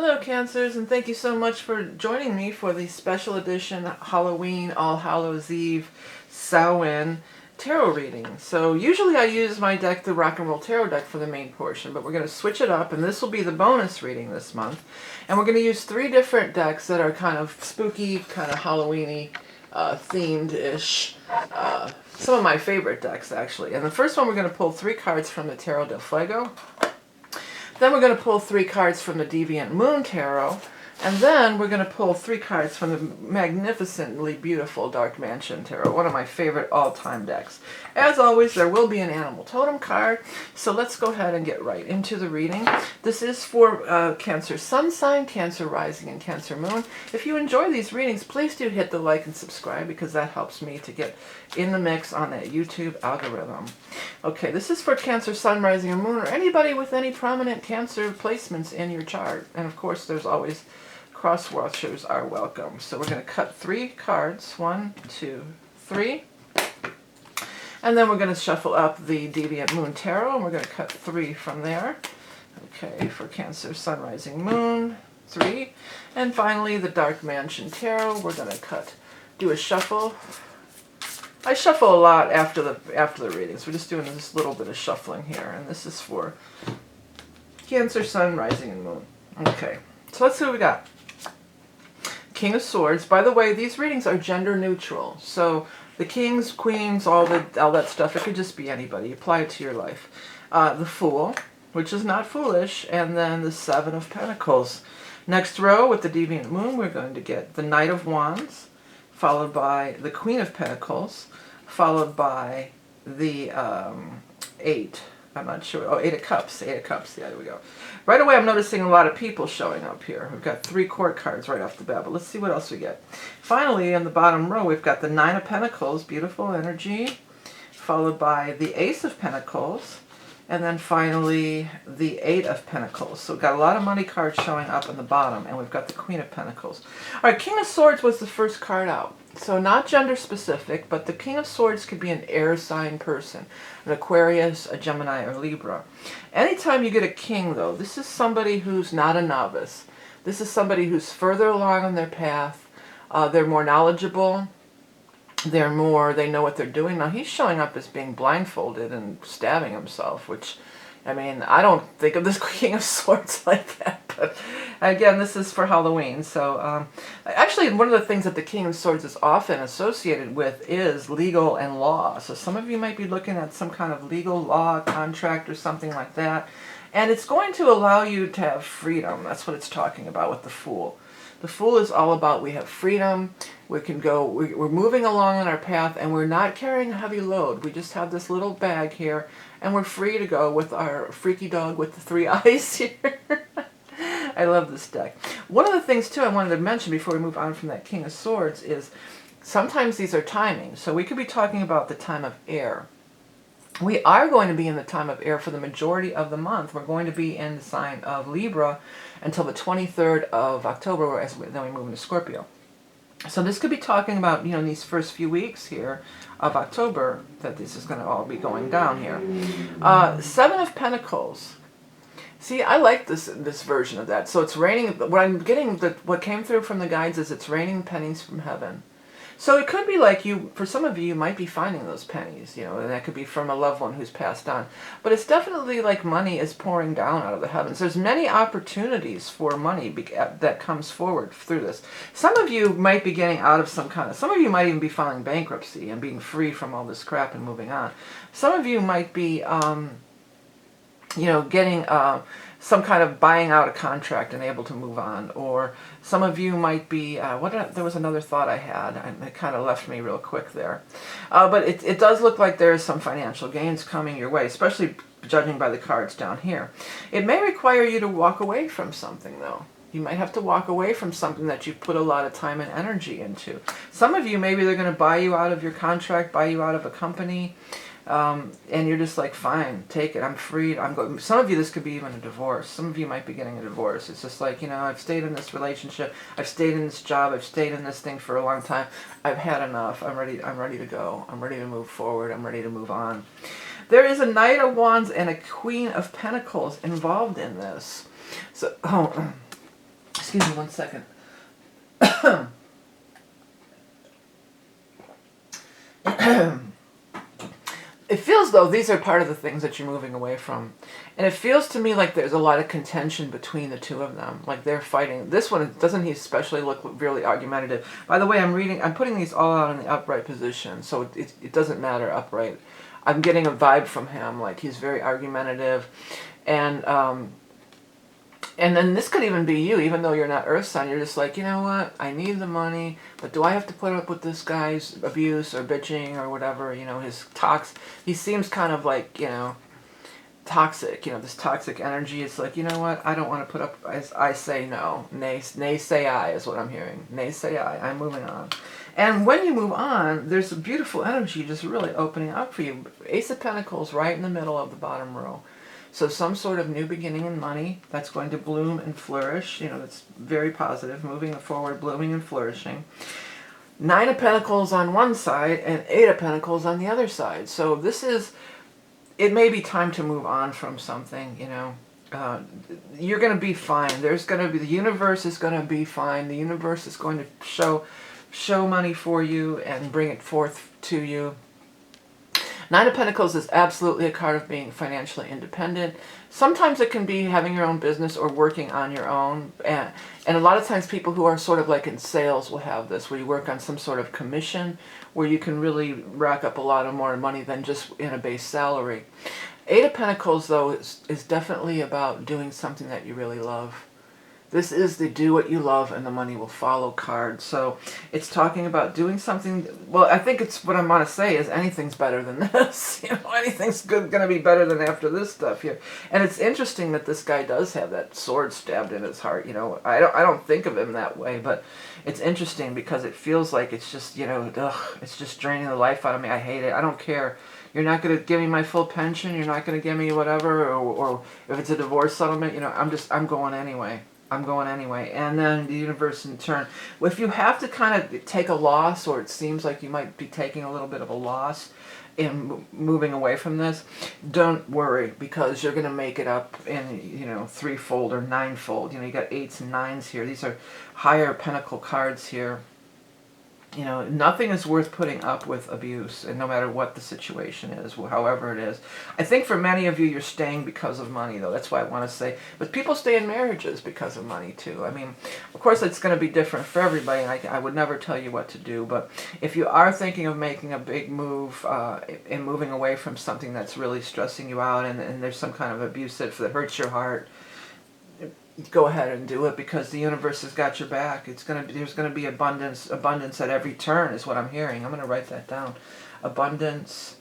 Hello Cancers, and thank you so much for joining me for the special edition Halloween All Hallows Eve Samhain tarot reading. So usually I use my deck, the Rock and Roll Tarot deck, for the main portion, but we're going to switch it up, and this will be the bonus reading this month. And we're going to use 3 different decks that are kind of spooky, kind of Halloween-y, themed-ish. Some of my favorite decks, actually. And the first one, we're going to pull 3 cards from the Tarot del Fuego. Then we're going to pull 3 cards from the Deviant Moon Tarot. And then we're going to pull 3 cards from the magnificently beautiful Dark Mansion Tarot, one of my favorite all-time decks. As always, there will be an animal totem card, so let's go ahead and get right into the reading. This is for Cancer Sun sign, Cancer Rising, and Cancer Moon. If you enjoy these readings, please do hit the like and subscribe, because that helps me to get in the mix on that YouTube algorithm. Okay, this is for Cancer Sun, Rising, and Moon, or anybody with any prominent Cancer placements in your chart. And of course, there's always cross watchers are welcome. So we're going to cut 3 cards, 1, 2, 3. And then we're going to shuffle up the Deviant Moon Tarot, and we're going to cut 3 from there. Okay, for Cancer Sun, Rising, Moon, 3. And finally, the Dark Mansion Tarot, we're going to do a shuffle. I shuffle a lot after the readings. We're just doing this little bit of shuffling here, and this is for Cancer Sun, Rising, and Moon. Okay, so let's see what we got. King of Swords. By the way, these readings are gender neutral. So the kings, queens, all that stuff, it could just be anybody. Apply it to your life. The Fool, which is not foolish, and then the 7 of Pentacles. Next row with the Deviant Moon, we're going to get the Knight of Wands, followed by the Queen of Pentacles, followed by the 8. I'm not sure. Oh, 8 of Cups. 8 of Cups. Yeah, there we go. Right away, I'm noticing a lot of people showing up here. We've got 3 court cards right off the bat, but let's see what else we get. Finally, on the bottom row, we've got the 9 of Pentacles, beautiful energy, followed by the Ace of Pentacles, and then finally the 8 of Pentacles. So we've got a lot of money cards showing up on the bottom, and we've got the Queen of Pentacles. All right, King of Swords was the first card out. So not gender specific, but the King of Swords could be an air sign person, an Aquarius, a Gemini, or Libra. Anytime you get a king, though, this is somebody who's not a novice. This is somebody who's further along on their path. They're more knowledgeable. They know what they're doing. Now, he's showing up as being blindfolded and stabbing himself, which, I mean, I don't think of this King of Swords like that. But again, this is for Halloween. So actually, one of the things that the King of Swords is often associated with is legal and law. So some of you might be looking at some kind of legal law contract or something like that. And it's going to allow you to have freedom. That's what it's talking about with the Fool. The Fool is all about we have freedom. We can go, we're moving along on our path, and we're not carrying a heavy load. We just have this little bag here, and we're free to go with our freaky dog with the 3 eyes here. I love this deck. One of the things, too, I wanted to mention before we move on from that King of Swords is sometimes these are timing. So we could be talking about the time of air. We are going to be in the time of air for the majority of the month. We're going to be in the sign of Libra until the 23rd of October, then we move into Scorpio. So this could be talking about, in these first few weeks here of October, that this is going to all be going down here. 7 of Pentacles. See, I like this version of that. So it's raining. What I'm getting, what came through from the guides is it's raining pennies from heaven. So it could be like for some of you might be finding those pennies, and that could be from a loved one who's passed on. But it's definitely like money is pouring down out of the heavens. There's many opportunities for money that comes forward through this. Some of you might be getting out of some of you might even be filing bankruptcy and being free from all this crap and moving on. Some of you might be, getting some kind of buying out a contract and able to move on. Or some of you might be, there was another thought I had, and it kind of left me real quick there. But it does look like there is some financial gains coming your way, especially judging by the cards down here. It may require you to walk away from something, though. You might have to walk away from something that you've put a lot of time and energy into. Some of you, maybe they're going to buy you out of your contract, buy you out of a company. And you're just like, fine, take it. I'm freed. I'm going. Some of you, this could be even a divorce. Some of you might be getting a divorce. It's just like, I've stayed in this relationship. I've stayed in this job. I've stayed in this thing for a long time. I've had enough. I'm ready to go. I'm ready to move forward. I'm ready to move on. There is a Knight of Wands and a Queen of Pentacles involved in this. So, Excuse me 1 second. It feels though these are part of the things that you're moving away from. And it feels to me like there's a lot of contention between the two of them. Like they're fighting. This one, doesn't he especially look really argumentative? By the way, I'm putting these all out in the upright position, so it doesn't matter upright. I'm getting a vibe from him, like he's very argumentative. And then this could even be you, even though you're not Earth sign. You're just like, you know what? I need the money, but do I have to put up with this guy's abuse or bitching or whatever? You know, his he seems kind of like, you know, toxic. You know, this toxic energy. It's like, you know what? I don't want to put up. I say no. Nay say I is what I'm hearing. Nay say I. I'm moving on. And when you move on, there's a beautiful energy just really opening up for you. Ace of Pentacles right in the middle of the bottom row. So some sort of new beginning in money that's going to bloom and flourish. You know, that's very positive, moving forward, blooming and flourishing. 9 of Pentacles on one side and 8 of Pentacles on the other side. So this is, it may be time to move on from something, you know. You're going to be fine. There's going to be, the universe is going to be fine. The universe is going to show money for you and bring it forth to you. 9 of Pentacles is absolutely a card of being financially independent. Sometimes it can be having your own business or working on your own. And a lot of times people who are sort of like in sales will have this, where you work on some sort of commission, where you can really rack up a lot of more money than just in a base salary. 8 of Pentacles, though, is definitely about doing something that you really love. This is the do what you love and the money will follow card. So it's talking about doing something. Well, I think it's what I'm going to say is anything's better than this. You know, anything's going to be better than after this stuff here. And it's interesting that this guy does have that sword stabbed in his heart. You know, I don't think of him that way, but it's interesting because it feels like it's just, you know, it's just draining the life out of me. I hate it. I don't care. You're not going to give me my full pension. You're not going to give me whatever. Or if it's a divorce settlement, you know, I'm going anyway. I'm going anyway. And then the universe in turn. If you have to kind of take a loss, or it seems like you might be taking a little bit of a loss in moving away from this, don't worry, because you're going to make it up in, you know, 3-fold or 9-fold. You know, you got 8s and 9s here. These are higher pentacle cards here. You know, nothing is worth putting up with abuse, and no matter what the situation is, however it is. I think for many of you, you're staying because of money, though. That's why I want to say. But people stay in marriages because of money, too. I mean, of course, it's going to be different for everybody, and I would never tell you what to do. But if you are thinking of making a big move and moving away from something that's really stressing you out, and there's some kind of abuse that hurts your heart, go ahead and do it, because the universe has got your back. There's going to be abundance at every turn is what I'm hearing. I'm going to write that down. Abundance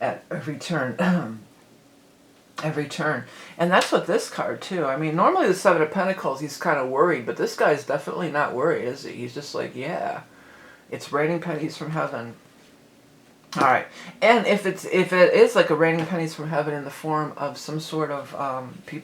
at every turn. Every turn. And that's what this card too. I mean, normally the 7 of Pentacles, he's kind of worried, but this guy's definitely not worried, is he? He's just like, yeah, it's raining pennies from heaven. All right, and if it is like a raining pennies from heaven in the form of some sort of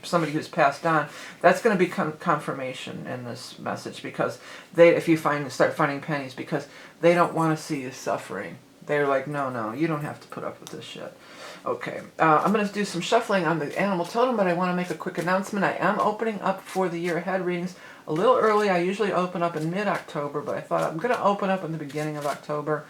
somebody who's passed on, that's going to be confirmation in this message, because if you start finding pennies, because they don't want to see you suffering. They're like, no, you don't have to put up with this shit. Okay, I'm going to do some shuffling on the animal totem, but I want to make a quick announcement. I am opening up for the year ahead readings a little early. I usually open up in mid-October, but I thought I'm going to open up in the beginning of October.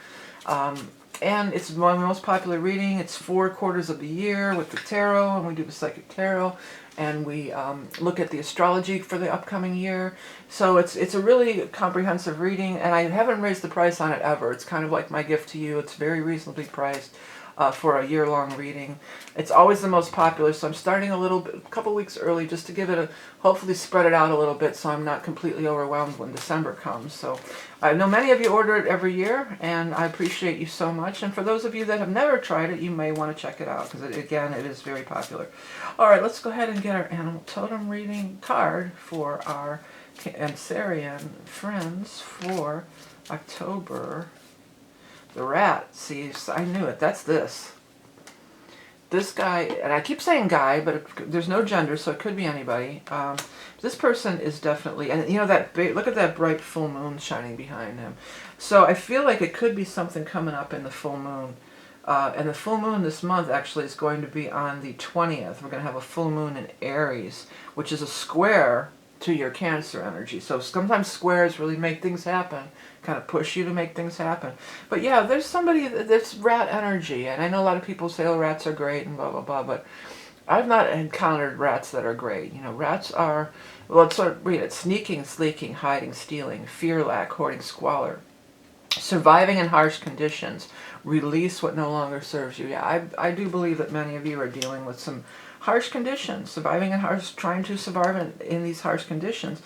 And it's my most popular reading. It's 4 quarters of the year with the tarot, and we do the psychic tarot, and we look at the astrology for the upcoming year. So it's a really comprehensive reading, and I haven't raised the price on it ever. It's kind of like my gift to you. It's very reasonably priced for a year-long reading. It's always the most popular, so I'm starting a couple weeks early, just to give it hopefully spread it out a little bit, so I'm not completely overwhelmed when December comes. So I know many of you order it every year, and I appreciate you so much. And for those of you that have never tried it, you may want to check it out, because again, it is very popular. All right, let's go ahead and get our animal totem reading card for our Cancerian friends for October. The rat. See, I knew it. That's this. This guy, and I keep saying guy, but there's no gender, so it could be anybody. This person is definitely, and you know that look at that bright full moon shining behind him. So I feel like it could be something coming up in the full moon. And the full moon this month actually is going to be on the 20th. We're going to have a full moon in Aries, which is a square to your Cancer energy. So sometimes squares really make things happen, kind of push you to make things happen. But yeah, there's somebody that's rat energy, and I know a lot of people say, oh, rats are great and blah, blah, blah, but I've not encountered rats that are great. You know, rats are, well, let's sort of read it: sneaking, sleeking, hiding, stealing, fear, lack, hoarding, squalor, surviving in harsh conditions, release what no longer serves you. Yeah, I do believe that many of you are dealing with some harsh conditions, surviving in harsh, trying to survive in these harsh conditions.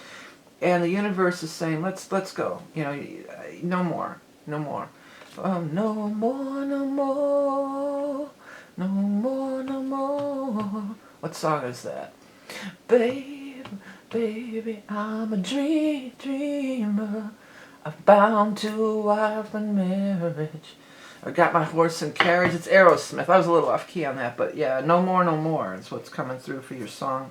And the universe is saying, let's go. You know, no more, no more. No more, no more, no more, no more. What song is that? Baby, baby, I'm a dreamer. I'm bound to a wife and marriage. I got my horse and carriage. It's Aerosmith. I was a little off key on that, but yeah, no more, no more is what's coming through for your song.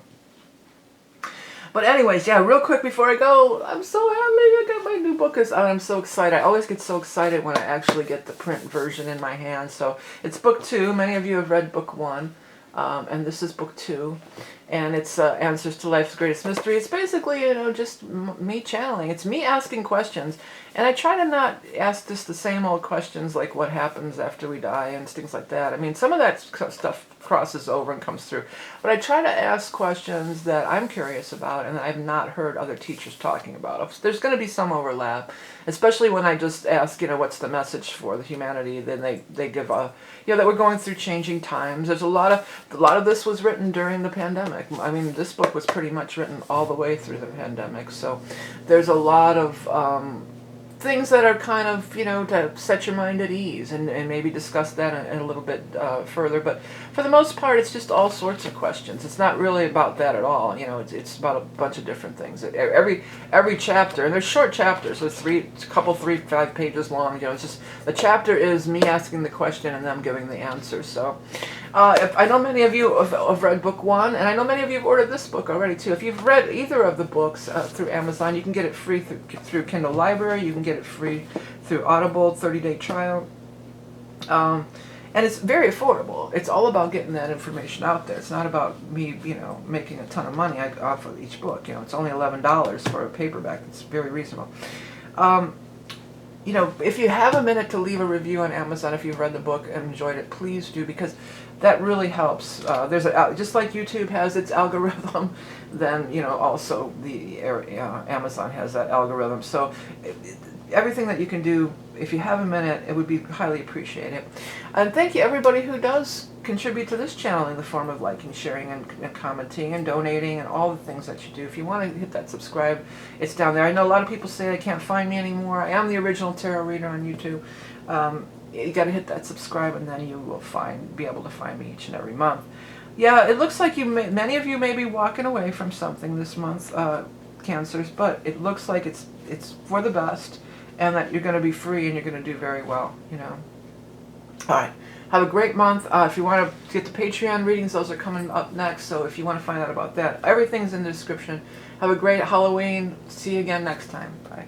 But anyways, yeah, real quick before I go, I'm so happy I got my new book out. I'm so excited. I always get so excited when I actually get the print version in my hand. So it's book 2. Many of you have read book 1. And this is book 2, and it's Answers to Life's Greatest Mystery. It's basically, you know, just me channeling. It's me asking questions, and I try to not ask just the same old questions like what happens after we die and things like that. I mean, some of that stuff crosses over and comes through, but I try to ask questions that I'm curious about and that I've not heard other teachers talking about. There's going to be some overlap, especially when I just ask, you know, what's the message for the humanity. Then they give a, you know, that we're going through changing times. There's a lot of this was written during the pandemic. I mean, this book was pretty much written all the way through the pandemic. So there's a lot of things that are kind of, you know, to set your mind at ease and maybe discuss that in a little bit further. But for the most part, it's just all sorts of questions. It's not really about that at all. You know, it's about a bunch of different things. Every chapter, and they're short chapters, so 5 pages long. You know, it's just, the chapter is me asking the question and them giving the answer. So I know many of you have read book 1, and I know many of you have ordered this book already too. If you've read either of the books through Amazon, you can get it free through Kindle Library. You can get it free through Audible, 30-day trial. And it's very affordable. It's all about getting that information out there. It's not about me, you know, making a ton of money off of each book. You know, it's only $11 for a paperback. It's very reasonable. You know, if you have a minute to leave a review on Amazon, if you've read the book and enjoyed it, please do, because that really helps. There's just like YouTube has its algorithm, then, you know, also the Amazon has that algorithm. So everything that you can do, if you have a minute, it would be highly appreciated. And thank you everybody who does contribute to this channel in the form of liking, sharing, and commenting, and donating, and all the things that you do. If you want to hit that subscribe, it's down there. I know a lot of people say they can't find me anymore. I am the original tarot reader on YouTube. You got to hit that subscribe, and then you will be able to find me each and every month. Yeah, it looks like many of you may be walking away from something this month, Cancers, but it looks like it's for the best, and that you're going to be free and you're going to do very well, you know. All right. Have a great month. If you want to get the Patreon readings, those are coming up next. So if you want to find out about that, everything's in the description. Have a great Halloween. See you again next time. Bye.